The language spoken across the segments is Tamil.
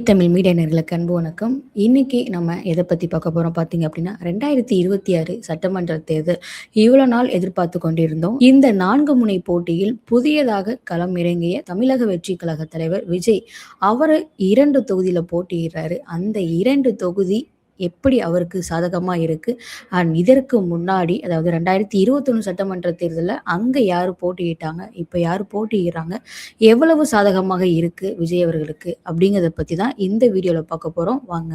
தமிழ் மீடியா நேயர்களுக்கு அன்பு வணக்கம். இன்னைக்கு நம்ம எத பத்தி பார்க்க போறோம் பார்த்தீங்க அப்படின்னா, 2026 சட்டமன்ற தேர்தல் இவ்வளோ நாள் எதிர்பார்த்து கொண்டிருந்தோம். இந்த 4 முனை போட்டியில் புதியதாக களம் இறங்கிய தமிழக வெற்றி கழக தலைவர் விஜய், அவரு 2 தொகுதியில போட்டியிடுறாரு. அந்த 2 தொகுதி எப்படி அவருக்கு சாதகமா இருக்கு? இதற்கு முன்னாடி அதாவது 2021 சட்டமன்ற தேர்தல்ல அங்க யாரு போட்டியிட்டாங்க? இப்ப யாரு போட்டியிடுறாங்க? எவ்வளவு சாதகமாக இருக்கு விஜய் அவர்களுக்கு? அப்படிங்கிறத பத்தி தான் இந்த வீடியோல பார்க்க போறோம். வாங்க.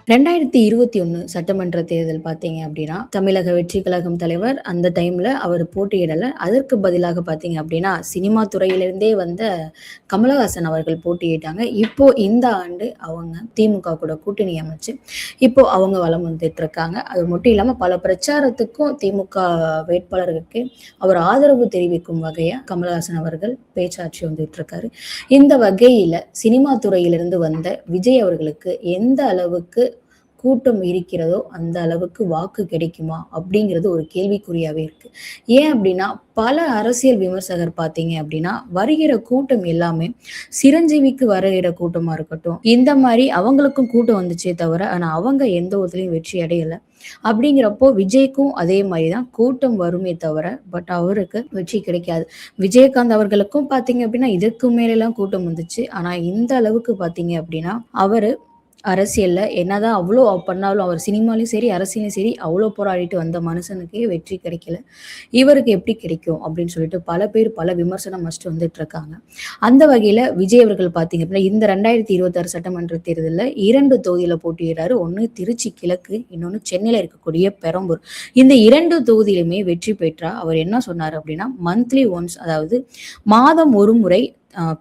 2021 சட்டமன்ற தேர்தல் பார்த்தீங்க அப்படின்னா, தமிழக வெற்றி கழகம் தலைவர் அந்த டைம்ல அவர் போட்டியிடல. அதற்கு பதிலாக பார்த்தீங்க அப்படின்னா, சினிமா துறையிலிருந்தே வந்த கமலஹாசன் அவர்கள் போட்டியிட்டாங்க. இப்போ இந்த ஆண்டு அவங்க திமுக கூட கூட்டணி அமைச்சு, இப்போ அவங்க வலம் வந்துட்டு இருக்காங்க. அது மட்டும் இல்லாம பல பிரச்சாரத்துக்கும் திமுக வேட்பாளருக்கு அவர் ஆதரவு தெரிவிக்கும் வகையா கமலஹாசன் அவர்கள் பேச்சாற்றி வந்துட்டு இருக்காரு. இந்த வகையில சினிமா துறையிலிருந்து வந்த விஜய் அவர்களுக்கு எந்த அளவுக்கு கூட்டம் இருக்கிறதோ அந்த அளவுக்கு வாக்கு கிடைக்குமா அப்படிங்கிறது ஒரு கேள்விக்குறியாவே இருக்கு. ஏன் அப்படின்னா பல அரசியல் விமர்சகர் பார்த்தீங்க அப்படின்னா வருகிற கூட்டம் எல்லாமே சிரஞ்சீவிக்கு வருகிற கூட்டமா இருக்கட்டும், இந்த மாதிரி அவங்களுக்கும் கூட்டம் வந்துச்சே தவிர ஆனா அவங்க எந்த ஒருத்தலையும் வெற்றி அடையல. அப்படிங்கிறப்போ விஜய்க்கும் அதே மாதிரிதான் கூட்டம் வருமே தவிர பட் அவருக்கு வெற்றி கிடைக்காது. விஜயகாந்த் அவர்களுக்கும் பாத்தீங்க அப்படின்னா இதற்கு மேலெல்லாம் கூட்டம் வந்துச்சு. ஆனா இந்த அளவுக்கு பாத்தீங்க அப்படின்னா அவரு அரசியல்ல என்னதான் அவ்வளோ பண்ணாலும் அவர் சினிமாலையும் சரி அரசியலையும் சரி அவ்வளோ போராடிட்டு வந்த மனுஷனுக்கே வெற்றி கிடைக்கல. இவருக்கு எப்படி கிடைக்கும் அப்படின்னு சொல்லிட்டு பல பேர் பல விமர்சனம் வச்சுட்டு வந்துட்டு இருக்காங்க. அந்த வகையில விஜய் அவர்கள் பார்த்தீங்க அப்படின்னா இந்த 2026 சட்டமன்ற தேர்தலில் 2 தொகுதியில போட்டியிடுறாரு. ஒன்று திருச்சி கிழக்கு, இன்னொன்று சென்னையில் இருக்கக்கூடிய பெரம்பூர். இந்த 2 தொகுதியிலுமே வெற்றி பெற்றா அவர் என்ன சொன்னார் அப்படின்னா மந்த்லி ஒன்ஸ், அதாவது மாதம் ஒரு முறை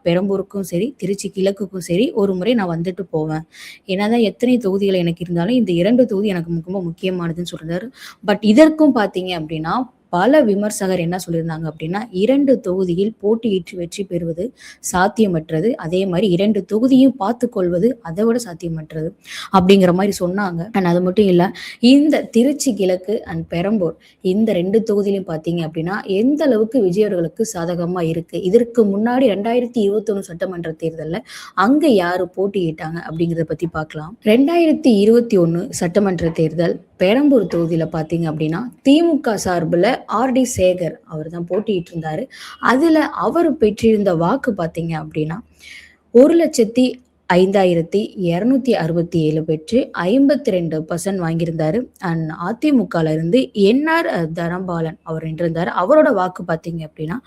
பெரம்பூருக்கும் சரி திருச்சி கிழக்குக்கும் சரி ஒரு முறை நான் வந்துட்டு போவேன். என்னதான் எத்தனை தொகுதிகள் எனக்கு இருந்தாலும் இந்த 2 தொகுதி எனக்கு ரொம்ப முக்கியமானதுன்னு சொல்றாரு. பட் இதற்கும் பார்த்தீங்க அப்படின்னா பல விமர்சகர் என்ன சொல்லியிருந்தாங்க அப்படின்னா 2 தொகுதியில் போட்டியிட்டு வெற்றி பெறுவது சாத்தியமற்றது, அதே மாதிரி 2 தொகுதியும் பார்த்து கொள்வது அதை விட சாத்தியமற்றது அப்படிங்கிற மாதிரி சொன்னாங்க. அண்ட் அது மட்டும் இல்ல, இந்த திருச்சி கிழக்கு அண்ட் பெரம்பூர் இந்த 2 தொகுதியிலும் பார்த்தீங்க அப்படின்னா எந்த அளவுக்கு விஜய் அவர்களுக்கு சாதகமா இருக்கு, இதற்கு முன்னாடி 2021 சட்டமன்ற தேர்தலில் அங்க யாரு போட்டியிட்டாங்க அப்படிங்கிறத பத்தி பார்க்கலாம். 2021 சட்டமன்ற தேர்தல் பெரம்பூர் தொகுதியில பார்த்தீங்க அப்படின்னா திமுக சார்பில் ஆர்டி சேகர் அவர் தான் போட்டிட்டு இருந்தாரு. அதுல அவர் பெற்றிருந்த வாக்கு பார்த்தீங்க அப்படின்னா 1,05,267 பெற்று 52% வாங்கியிருந்தாரு. அண்ட் அதிமுகல இருந்து என்ஆர் தனபாலன் அவர் நின்றிருந்தாரு. அவரோட வாக்கு பார்த்தீங்க அப்படின்னா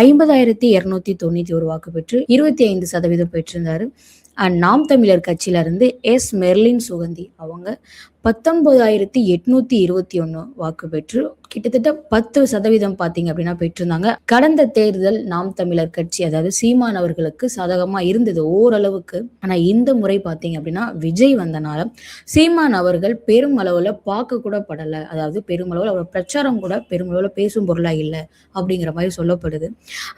50,291 வாக்கு பெற்று 25% பெற்றிருந்தாரு. அண்ட் நாம் தமிழர் கட்சியில இருந்து எஸ் மெர்லின் சுகந்தி அவங்க 19,821 வாக்கு பெற்று கிட்டத்தட்ட 10% பார்த்தீங்க அப்படின்னா பெற்றிருந்தாங்க. கடந்த தேர்தல் நாம் தமிழர் கட்சி அதாவது சீமான் அவர்களுக்கு சாதகமா இருந்தது ஓரளவுக்கு. ஆனா இந்த முறை பார்த்தீங்க அப்படின்னா விஜய் வந்தனால சீமான் அவர்கள் பெருமளவுல பார்க்க கூட படல, அதாவது பெருமளவுல அவர் பிரச்சாரம் கூட பெருமளவுல பேசும் பொருளா இல்லை அப்படிங்கிற மாதிரி சொல்லப்படுது.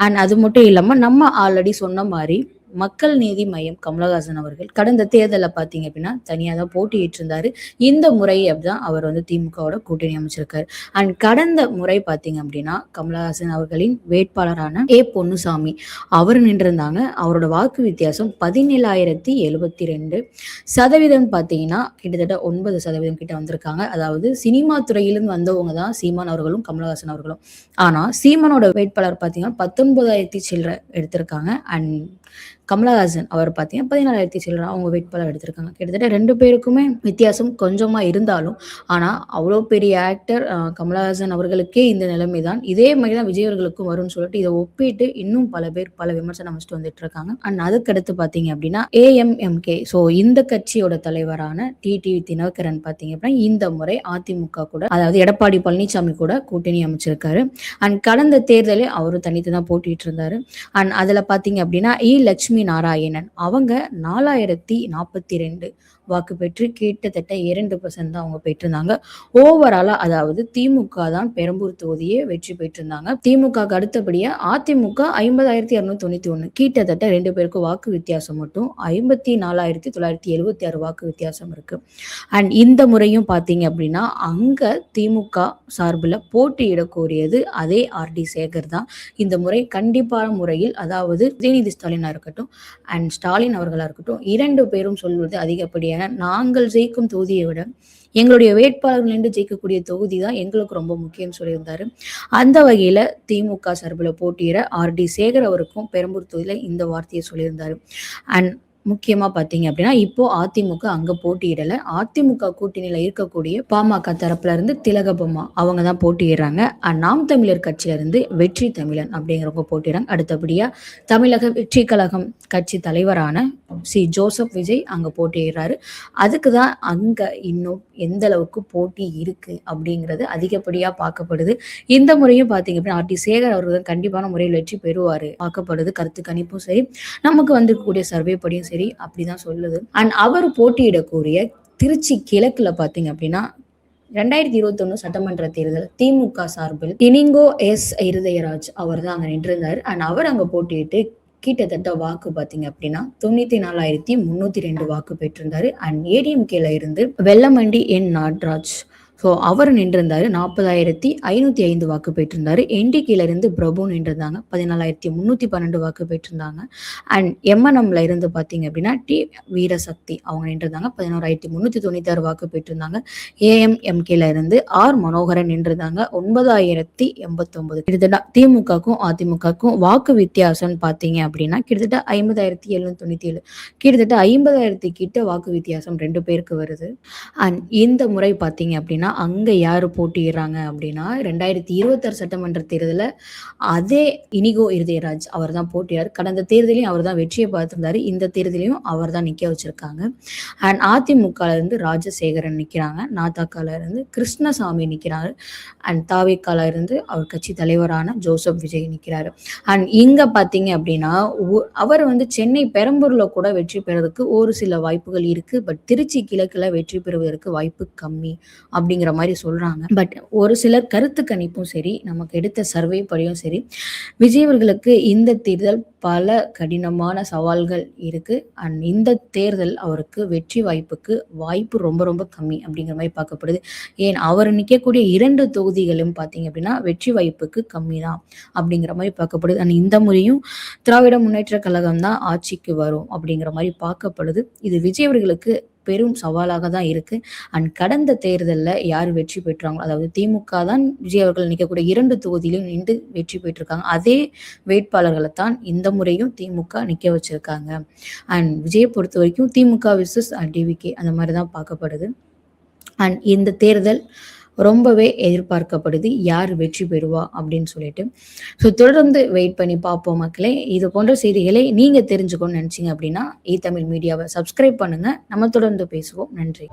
அண்ட் அது மட்டும் இல்லாம நம்ம ஆல்ரெடி சொன்ன மாதிரி மக்கள் நீதி மையம் கமலஹாசன் அவர்கள் கடந்த தேர்தலில் பார்த்தீங்க அப்படின்னா தனியாக தான் போட்டியிட்டு இருந்தாரு. இந்த முறை அப்படிதான் அவர் திமுகவோட கூட்டணி அமைச்சிருக்காரு. அண்ட் கடந்த முறை பார்த்தீங்க அப்படின்னா கமலஹாசன் அவர்களின் வேட்பாளரான பொன்னுசாமி அவர் நின்றிருந்தாங்க. அவரோட வாக்கு வித்தியாசம் 17,072% பார்த்தீங்கன்னா கிட்டத்தட்ட 9% கிட்ட வந்திருக்காங்க. அதாவது சினிமா துறையிலிருந்து வந்தவங்க தான் சீமான் அவர்களும் கமலஹாசன் அவர்களும். ஆனா சீமானோட வேட்பாளர் பார்த்தீங்கன்னா 19,000 சில்லற எடுத்திருக்காங்க. அண்ட் கமலஹாசன் அவர் பார்த்தீங்கன்னா 14,000 சில்லற அவங்க வேட்பாளர் எடுத்திருக்காங்க. கிட்டத்தட்ட 2 பேருக்குமே வித்தியாசம் கொஞ்சமா இருந்தாலும் ஆனா அவ்வளோ பெரிய ஆக்டர் கமலஹாசன் அவர்களுக்கே இந்த நிலைமை தான், இதே மாதிரி தான் விஜய் அவர்களுக்கும் வரும்னு சொல்லிட்டு இதை ஒப்பிட்டு இன்னும் பல பேர் பல விமர்சனம் வச்சுட்டு வந்துட்டு இருக்காங்க. அண்ட் அதுக்கடுத்து பார்த்தீங்க அப்படின்னா ஏஎம்எம்கே இந்த கட்சியோட தலைவரான டிடிவி தினகரன் பார்த்தீங்க அப்படின்னா இந்த முறை அதிமுக கூட அதாவது எடப்பாடி பழனிசாமி கூட கூட்டணி அமைச்சிருக்காரு. அண்ட் கடந்த தேர்தலில் அவரும் தனித்து தான் போட்டிட்டு இருந்தாரு. அண்ட் அதுல பார்த்தீங்க அப்படின்னா லட்சுமி நாராயணன் அவங்க 4,042 வாக்கு பெற்று கிட்டத்தட்ட 2% தான் அவங்க பெற்றிருந்தாங்க. ஓவராலா அதாவது திமுக தான் பெரம்பூர் தொகுதியை வெற்றி பெற்றிருந்தாங்க. திமுகவுக்கு அடுத்தபடியா அதிமுக 50,291, கிட்டத்தட்ட 2 பேருக்கு வாக்கு வித்தியாசம் மட்டும் 54,976 வாக்கு வித்தியாசம் இருக்கு. அண்ட் இந்த முறையும் பார்த்தீங்க அப்படின்னா அங்க திமுக சார்பில் போட்டியிடக்கூடியது அதே ஆர்டி சேகர் தான். இந்த முறை கண்டிப்பான முறையில், அதாவது உதயநிதி ஸ்டாலினா இருக்கட்டும் அண்ட் ஸ்டாலின் அவர்களா இருக்கட்டும், 2 பேரும் சொல்வது அதிகப்படியான நாங்கள் ஜெயிக்கும் தொகுதியை விட எங்களுடைய வேட்பாளர்கள் நின்று ஜெயிக்கக்கூடிய தொகுதி தான் எங்களுக்கு ரொம்ப முக்கியம்னு சொல்லியிருந்தாரு. அந்த வகையில திமுக சார்பில் போட்டியிட ஆர்டி சேகர் அவருக்கும் பெரம்பூர் தொகுதியில இந்த வார்த்தையை சொல்லியிருந்தாரு. அண்ட் முக்கியமா பாத்தீங்க அப்படின்னா இப்போ அதிமுக அங்க போட்டியிடல. அதிமுக கூட்டணியில இருக்கக்கூடிய பாமக தரப்புல இருந்து திலகபொம்மா அவங்க தான் போட்டியிடுறாங்க. நாம் தமிழர் கட்சியில இருந்து வெற்றி தமிழன் அப்படிங்கிறவங்க போட்டிடுறாங்க. அடுத்தபடியா தமிழக வெற்றி கழகம் கட்சி தலைவரான ஜோசப் விஜய் அங்க போட்டியிடுறாரு. அதுக்குதான் அங்க இன்னும் எந்த அளவுக்கு போட்டி இருக்கு அப்படிங்கிறது அதிகப்படியா பார்க்கப்படுது. இந்த முறையும் பாத்தீங்க அப்படின்னா ஆர்டி சேகர் அவர்கள் கண்டிப்பான முறையில் வெற்றி பெறுவாரு பார்க்கப்படுது. கருத்து கணிப்பும் சரி, நமக்கு வந்திருக்கக்கூடிய சர்வே படியும் சரி அப்படிதான் சொல்லுது. அண்ட் அவர் போட்டியிடக்கூடிய திருச்சி கிழக்குல பாத்தீங்க அப்படின்னா 2021 சட்டமன்ற தேர்தல் திமுக சார்பில் இனிங்கோ எஸ் இருதயராஜ் அவர் தான் அங்க நின்றிருந்தாரு. அண்ட் அவர் அங்க போட்டியிட்டு கிட்டத்தட்ட வாக்கு பாத்தீங்க அப்படின்னா 94,302 வாக்கு பெற்றிருந்தாரு. அண்ட் ஏடிஎம்கேல இருந்து வெள்ளமண்டி என் நாட்ராஜ் அவர் நின்றிருந்தாரு, 40,505 வாக்கு பெற்றிருந்தாரு. என்டிகேல இருந்து பிரபு நின்றிருந்தாங்க, 14,312 வாக்கு பெற்றிருந்தாங்க. அண்ட் எம்என்எம்ல இருந்து பாத்தீங்க அப்படின்னா டி வீரசக்தி அவங்க நின்றிருந்தாங்க, 11,396 வாக்கு பெற்றிருந்தாங்க. ஏஎம்எம்கேல இருந்து ஆர் மனோகரன் நின்றிருந்தாங்க, 9,089. கிட்டத்தட்ட திமுகக்கும் அதிமுகக்கும் வாக்கு வித்தியாசம் பாத்தீங்க அப்படின்னா கிட்டத்தட்ட 50,797, கிட்டத்தட்ட 50,000 கிட்ட வாக்கு வித்தியாசம் 2 பேருக்கு வருது. அண்ட் இந்த முறை பாத்தீங்க அப்படின்னா அங்க யாரு போட்டியிடுறாங்க அப்படின்னா 2026 சட்டமன்ற தேர்தலில் அதே இனிகோ இருதயராஜ் அவர் தான் போட்டியார். கடந்த தேர்தலையும் அவர் தான் வெற்றியை பார்த்திருந்தாரு. இந்த தேர்தலையும் அவர் தான் நிக்க வச்சிருக்காங்க. அண்ட் அதிமுக இருந்து ராஜசேகரன் நிக்கிறாங்க, நாதாக்கால இருந்து கிருஷ்ணசாமி நிக்கிறாரு, அண்ட் தாவேக்கால இருந்து அவர் கட்சி தலைவரான ஜோசப் விஜய் நிக்கிறாரு. அண்ட் இங்க பாத்தீங்க அப்படின்னா அவர் சென்னை பெரம்பூர்ல கூட வெற்றி பெறதுக்கு ஒரு சில வாய்ப்புகள் இருக்கு. பட் திருச்சி கிழக்குல வெற்றி பெறுவதற்கு வாய்ப்பு கம்மி அப்படிங்கிற மாதிரி சொல்றாங்க. பட் ஒரு சிலர் கருத்து கணிப்பும் சரி, நமக்கு எடுத்த சர்வே படியும் சரி, விஜய் அவர்களுக்கு இந்த தேர்தல் பல கடினமான சவால்கள் இருக்கு. அண்ட் இந்த தேர்தல் அவருக்கு வெற்றி வாய்ப்பு ரொம்ப ரொம்ப கம்மி அப்படிங்கிற மாதிரி பார்க்கப்படுது. ஏன் அவர் நிற்கக்கூடிய 2 தொகுதிகளும் பார்த்தீங்க அப்படின்னா வெற்றி வாய்ப்புக்கு கம்மி தான் அப்படிங்கிற மாதிரி பார்க்கப்படுது. அண்ட் இந்த முறையும் திராவிட முன்னேற்ற கழகம் தான் ஆட்சிக்கு வரும் அப்படிங்கிற மாதிரி பார்க்கப்படுது. இது விஜய் அவர்களுக்கு பெரும் சவாலாக தான் இருக்கு. அண்ட் கடந்த தேர்தலில் யார் வெற்றி பெற்றாங்களோ, அதாவது திமுக தான் விஜய் அவர்கள் நிற்கக்கூடிய 2 தொகுதியிலும் நின்று வெற்றி பெற்றிருக்காங்க. அதே வேட்பாளர்களை தான் இந்த முறையும் திமுக நிற்க வச்சிருக்காங்க. அண்ட் விஜயை பொறுத்த வரைக்கும் திமுக விசஸ் டிவிகே அந்த மாதிரி தான் பார்க்கப்படுது. அண்ட் இந்த தேர்தல் ரொம்பவே எதிர்பார்க்கப்படுது யார் வெற்றி பெறுவா அப்படின்னு சொல்லிட்டு. ஸோ தொடர்ந்து வெயிட் பண்ணி பார்ப்போம் மக்களே. இது போன்ற செய்திகளை நீங்க தெரிஞ்சுக்கணும்னு நினைச்சீங்க அப்படின்னா தமிழ் மீடியாவை சப்ஸ்கிரைப் பண்ணுங்க. நம்ம தொடர்ந்து பேசுவோம். நன்றி.